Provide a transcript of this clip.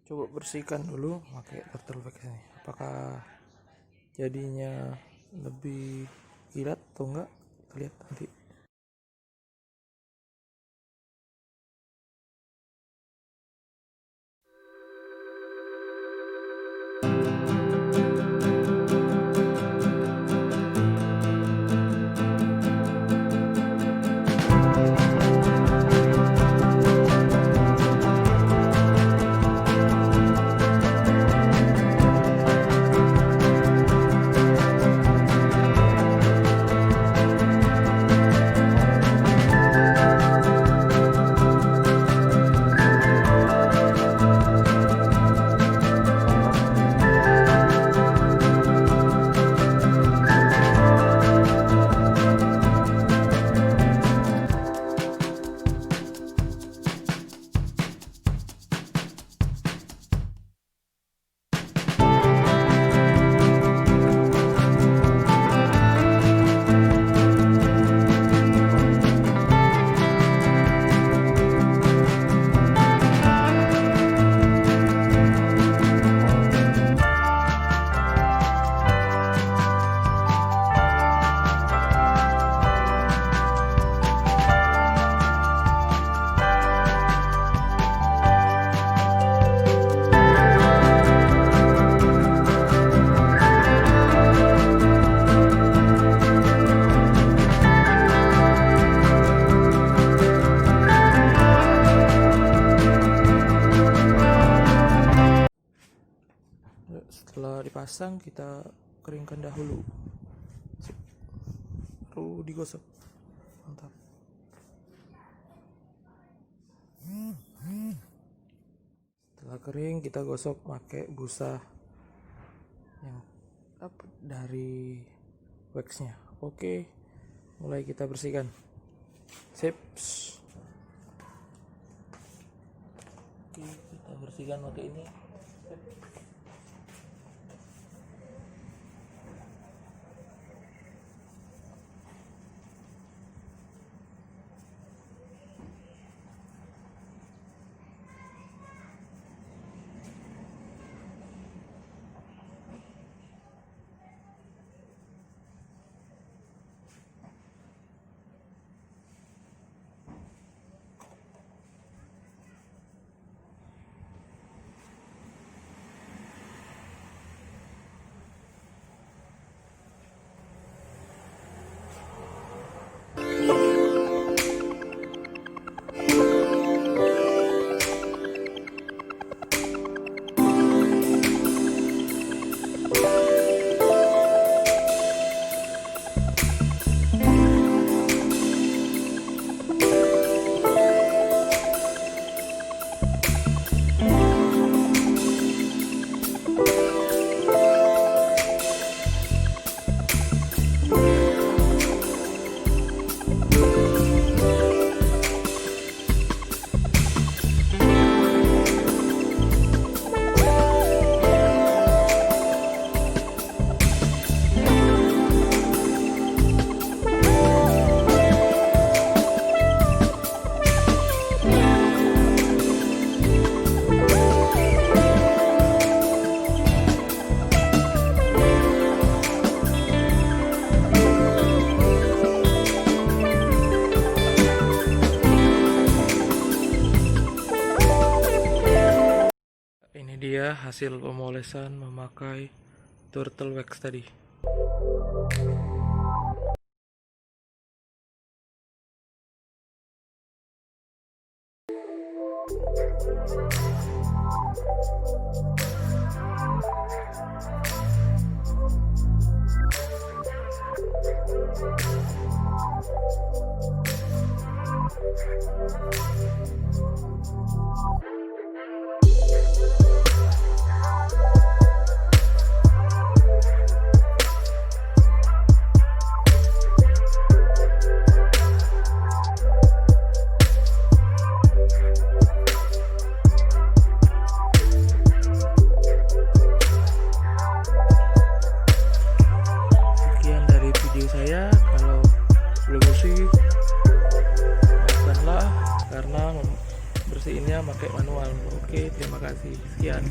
Coba bersihkan dulu pakai turtle wax ini, apakah jadinya lebih kilat atau enggak, kita lihat nanti. Setelah dipasang, kita keringkan dahulu, baru digosok. Mantap. Setelah kering, kita gosok pakai busa yang dapat dari waxnya. Oke, mulai kita bersihkan. Sip. Oke, kita bersihkan pakai ini. Sip. Ini dia hasil pemolesan memakai turtle wax tadi. bersihinnya pakai manual. Oke, terima kasih, sekian.